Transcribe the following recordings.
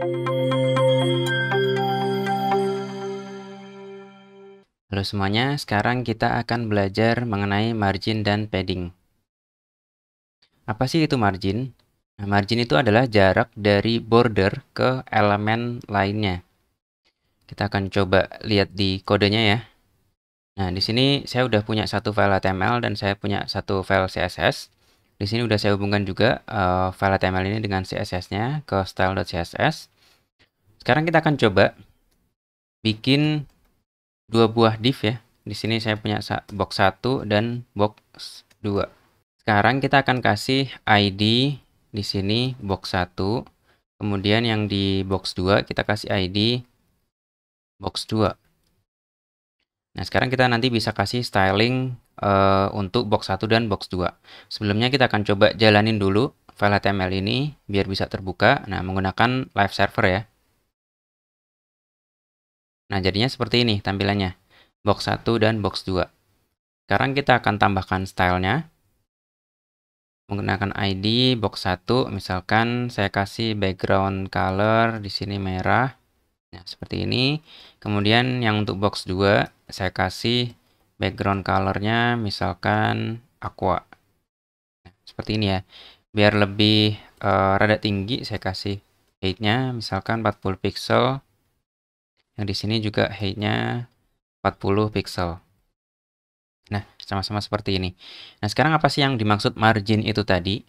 Halo semuanya, sekarang kita akan belajar mengenai margin dan padding. Apa sih itu margin? Nah, margin itu adalah jarak dari border ke elemen lainnya. Kita akan coba lihat di kodenya ya. Nah, di sini saya udah punya satu file HTML dan saya punya satu file CSS. Di sini udah saya hubungkan juga file HTML ini dengan CSS-nya ke style.css. Sekarang kita akan coba bikin dua buah div ya. Di sini saya punya box 1 dan box 2. Sekarang kita akan kasih ID di sini box 1. Kemudian yang di box 2 kita kasih ID box 2. Nah, sekarang kita nanti bisa kasih styling untuk box 1 dan box 2. Sebelumnya kita akan coba jalanin dulu file HTML ini biar bisa terbuka. Nah, menggunakan live server ya. Nah, jadinya seperti ini tampilannya. Box 1 dan box 2. Sekarang kita akan tambahkan stylenya. Menggunakan ID box 1, misalkan saya kasih background color di sini merah. Nah, seperti ini. Kemudian yang untuk box 2, saya kasih background colornya misalkan aqua. Nah, seperti ini ya. Biar lebih rada tinggi, saya kasih height-nya misalkan 40 pixel. Yang di sini juga height-nya 40 pixel. Nah, sama-sama seperti ini. Nah, sekarang apa sih yang dimaksud margin itu tadi?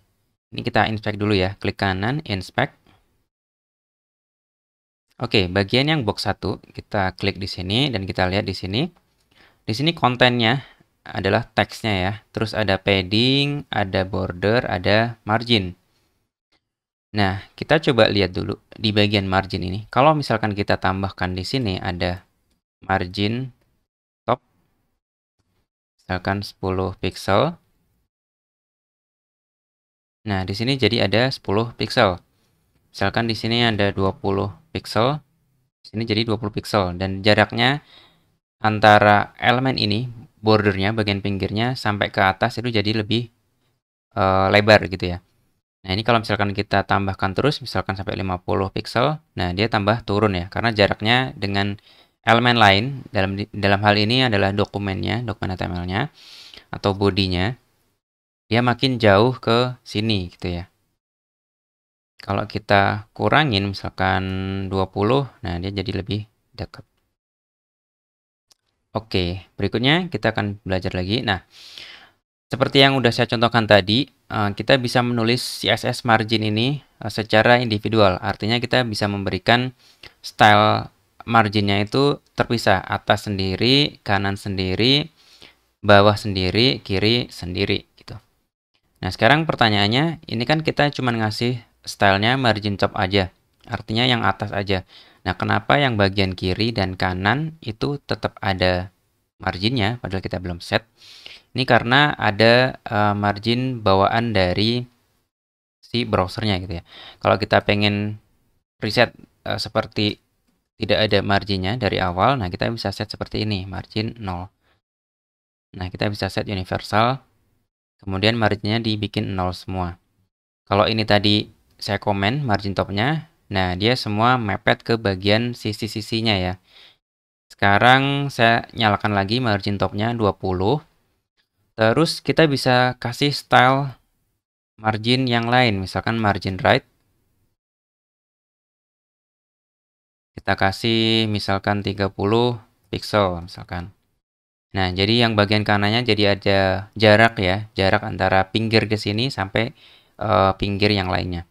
Ini kita inspect dulu ya. Klik kanan, inspect. Oke, bagian yang box 1, kita klik di sini dan kita lihat di sini. Di sini kontennya adalah teksnya ya. Terus ada padding, ada border, ada margin. Nah, kita coba lihat dulu di bagian margin ini. Kalau misalkan kita tambahkan di sini ada margin top, misalkan 10 pixel. Nah, di sini jadi ada 10 pixel. Misalkan di sini ada 20 pixel, di sini jadi 20 pixel. Dan jaraknya antara elemen ini, bordernya, bagian pinggirnya, sampai ke atas itu jadi lebih lebar gitu ya. Nah, ini kalau misalkan kita tambahkan terus, misalkan sampai 50 pixel, nah dia tambah turun ya, karena jaraknya dengan elemen lain, dalam hal ini adalah dokumennya, dokumen HTML-nya, atau bodinya, dia makin jauh ke sini gitu ya. Kalau kita kurangin, misalkan 20, nah dia jadi lebih dekat. Oke, berikutnya kita akan belajar lagi. Nah, seperti yang udah saya contohkan tadi, kita bisa menulis CSS margin ini secara individual. Artinya kita bisa memberikan style marginnya itu terpisah. Atas sendiri, kanan sendiri, bawah sendiri, kiri sendiri gitu. Nah, sekarang pertanyaannya, ini kan kita cuma ngasih stylenya margin top aja. Artinya yang atas aja. Nah, kenapa yang bagian kiri dan kanan itu tetap ada marginnya, padahal kita belum set? Ini karena ada margin bawaan dari si browsernya gitu ya. Kalau kita pengen reset seperti tidak ada marginnya dari awal, nah kita bisa set seperti ini, margin 0. Nah, kita bisa set universal, kemudian marginnya dibikin 0 semua. Kalau ini tadi saya komen margin topnya, nah dia semua mepet ke bagian sisi-sisinya ya. Sekarang saya nyalakan lagi margin topnya 20. Terus kita bisa kasih style margin yang lain, misalkan margin right. Kita kasih misalkan 30 pixel misalkan. Nah, jadi yang bagian kanannya jadi ada jarak ya, jarak antara pinggir ke sini sampai pinggir yang lainnya.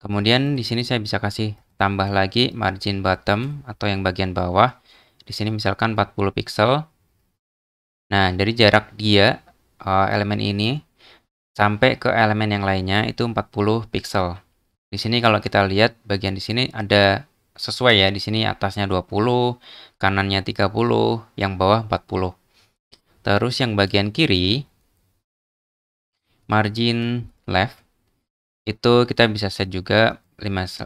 Kemudian di sini saya bisa kasih tambah lagi margin bottom atau yang bagian bawah. Di sini misalkan 40 pixel. Nah, dari jarak dia elemen ini sampai ke elemen yang lainnya itu 40 pixel. Di sini kalau kita lihat bagian di sini ada sesuai ya. Di sini atasnya 20, kanannya 30, yang bawah 40. Terus yang bagian kiri margin left itu kita bisa set juga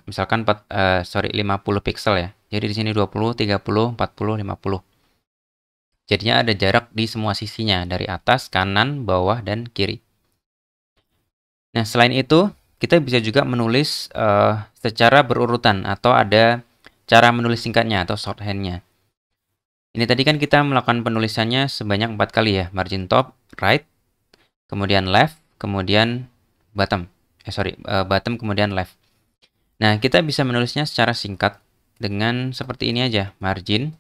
misalkan 50 pixel ya. Jadi di sini 20, 30, 40, 50. Jadinya ada jarak di semua sisinya dari atas, kanan, bawah dan kiri. Nah, selain itu kita bisa juga menulis secara berurutan atau ada cara menulis singkatnya atau shorthand-nya. Ini tadi kan kita melakukan penulisannya sebanyak 4 kali ya, margin top, right, kemudian left, kemudian bottom. Bottom kemudian left. Nah, kita bisa menulisnya secara singkat dengan seperti ini aja, margin.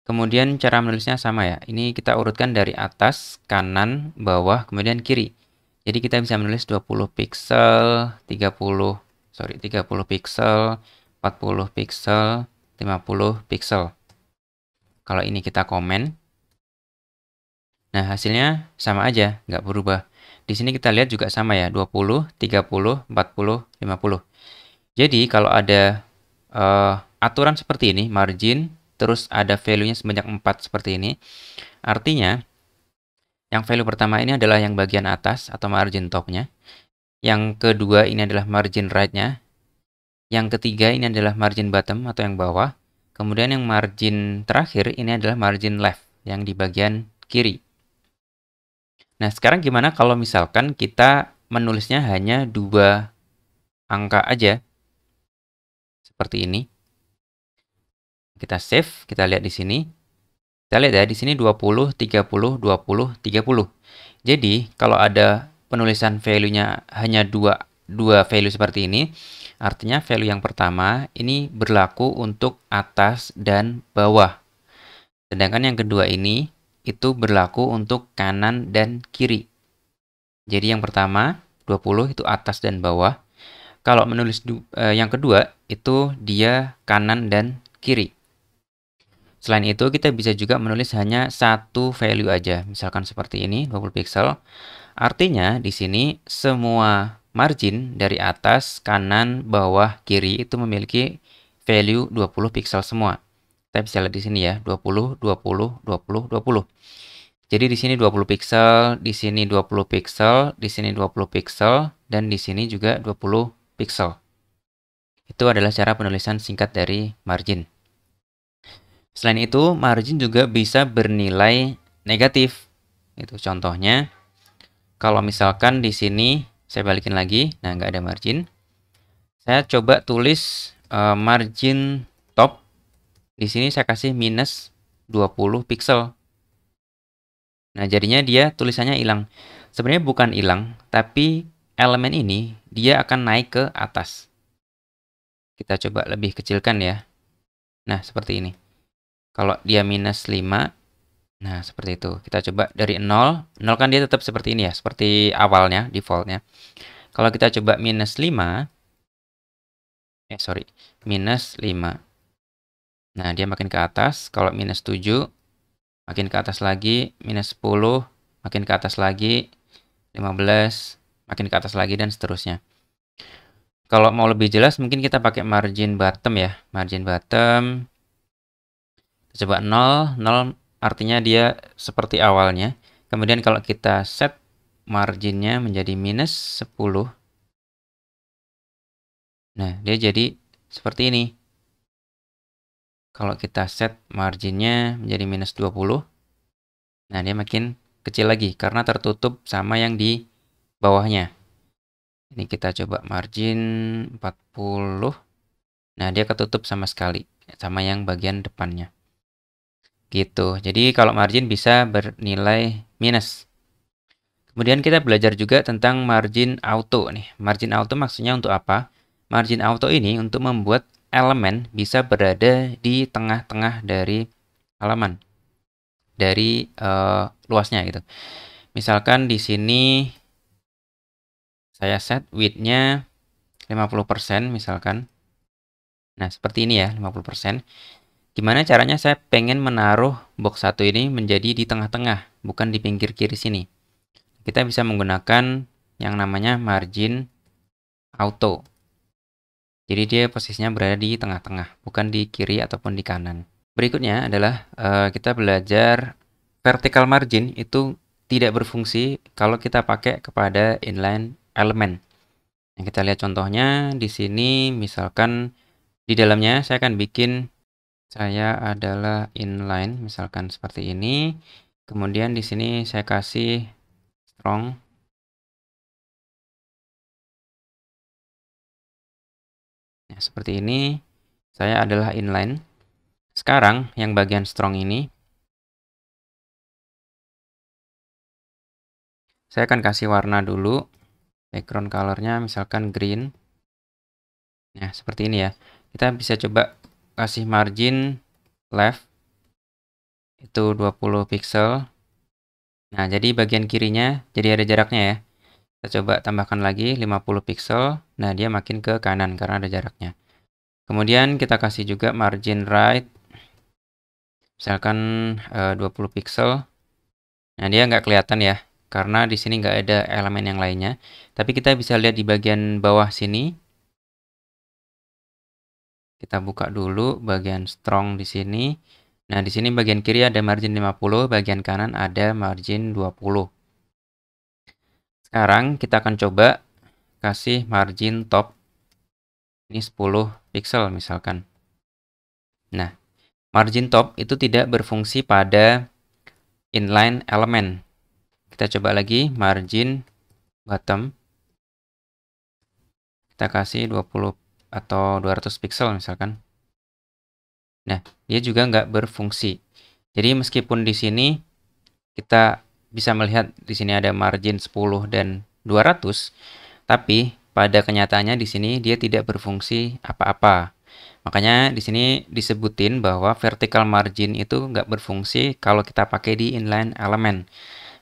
Kemudian cara menulisnya sama ya. Ini kita urutkan dari atas, kanan, bawah, kemudian kiri. Jadi kita bisa menulis 20 pixel, 30 pixel, 40 pixel, 50 pixel. Kalau ini kita komen, nah hasilnya sama aja, nggak berubah. Di sini kita lihat juga sama ya, 20, 30, 40, 50. Jadi kalau ada aturan seperti ini, margin, terus ada value-nya sebanyak 4 seperti ini, artinya yang value pertama ini adalah yang bagian atas atau margin top-nya. Yang kedua ini adalah margin right-nya. Yang ketiga ini adalah margin bottom atau yang bawah. Kemudian yang margin terakhir ini adalah margin left yang di bagian kiri. Nah, sekarang gimana kalau misalkan kita menulisnya hanya 2 angka aja? Seperti ini. Kita save, kita lihat di sini. Kita lihat ya, di sini 20, 30, 20, 30. Jadi, kalau ada penulisan value-nya hanya dua value seperti ini, artinya value yang pertama ini berlaku untuk atas dan bawah. Sedangkan yang kedua ini itu berlaku untuk kanan dan kiri. Jadi yang pertama 20 itu atas dan bawah. Kalau menulis yang kedua itu dia kanan dan kiri. Selain itu kita bisa juga menulis hanya satu value aja. Misalkan seperti ini 20 pixel. Artinya di sini semua margin dari atas, kanan, bawah, kiri itu memiliki value 20 pixel semua. Kita bisa lihat di sini ya, 20, 20, 20, 20. Jadi di sini 20 pixel, di sini 20 pixel, di sini 20 pixel, dan di sini juga 20 pixel. Itu adalah cara penulisan singkat dari margin. Selain itu, margin juga bisa bernilai negatif. Itu contohnya, kalau misalkan di sini saya balikin lagi, nah nggak ada margin. Saya coba tulis margin top. Di sini saya kasih minus 20 pixel. Nah, jadinya dia tulisannya hilang. Sebenarnya bukan hilang, tapi elemen ini dia akan naik ke atas. Kita coba lebih kecilkan ya. Nah, seperti ini. Kalau dia minus 5, nah seperti itu. Kita coba dari 0. 0 kan dia tetap seperti ini ya, seperti awalnya, defaultnya. Kalau kita coba minus 5, minus 5. Nah, dia makin ke atas. Kalau minus 7, makin ke atas lagi. Minus 10, makin ke atas lagi. 15, makin ke atas lagi, dan seterusnya. Kalau mau lebih jelas, mungkin kita pakai margin bottom ya. Margin bottom. Coba 0, 0 artinya dia seperti awalnya. Kemudian kalau kita set marginnya menjadi minus 10. Nah, dia jadi seperti ini. Kalau kita set marginnya menjadi minus 20. Nah, dia makin kecil lagi karena tertutup sama yang di bawahnya. Ini kita coba margin 40. Nah, dia ketutup sama sekali sama yang bagian depannya. Gitu. Jadi kalau margin bisa bernilai minus. Kemudian kita belajar juga tentang margin auto nih. Margin auto maksudnya untuk apa? Margin auto ini untuk membuat elemen bisa berada di tengah-tengah dari halaman. Dari luasnya gitu. Misalkan di sini saya set width-nya 50% misalkan. Nah, seperti ini ya, 50%. Gimana caranya saya pengen menaruh box 1 ini menjadi di tengah-tengah, bukan di pinggir kiri sini. Kita bisa menggunakan yang namanya margin auto. Jadi dia posisinya berada di tengah-tengah, bukan di kiri ataupun di kanan. Berikutnya adalah kita belajar vertical margin itu tidak berfungsi kalau kita pakai kepada inline element. Yang kita lihat contohnya di sini, misalkan di dalamnya saya akan bikin, saya adalah inline, misalkan seperti ini. Kemudian di sini saya kasih strong. seperti ini. Saya adalah inline. Sekarang yang bagian strong ini, saya akan kasih warna dulu. Background colornya misalkan green. Nah, seperti ini ya. Kita bisa coba kasih margin left itu 20 pixel. Nah, jadi bagian kirinya jadi ada jaraknya ya. Kita coba tambahkan lagi 50 pixel. Nah, dia makin ke kanan karena ada jaraknya. Kemudian kita kasih juga margin right. Misalkan 20 pixel. Nah, dia nggak kelihatan ya. Karena di sini nggak ada elemen yang lainnya. Tapi kita bisa lihat di bagian bawah sini. Kita buka dulu bagian strong di sini. Nah, di sini bagian kiri ada margin 50, bagian kanan ada margin 20. Sekarang kita akan coba kasih margin top. Ini 10 pixel misalkan. Nah, margin top itu tidak berfungsi pada inline element. Kita coba lagi margin bottom. Kita kasih 20 atau 200 pixel misalkan. Nah, dia juga nggak berfungsi. Jadi meskipun di sini kita bisa melihat di sini ada margin 10 dan 200, tapi pada kenyataannya di sini dia tidak berfungsi apa-apa. Makanya di sini disebutin bahwa vertical margin itu nggak berfungsi kalau kita pakai di inline element.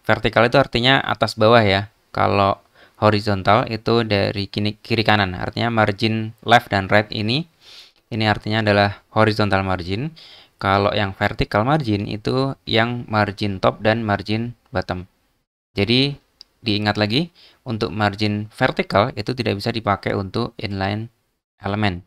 Vertikal itu artinya atas bawah ya. Kalau horizontal itu dari kiri kanan. Artinya margin left dan right ini artinya adalah horizontal margin. Kalau yang vertical margin itu yang margin top dan margin bottom. Jadi diingat lagi, untuk margin vertical itu tidak bisa dipakai untuk inline element.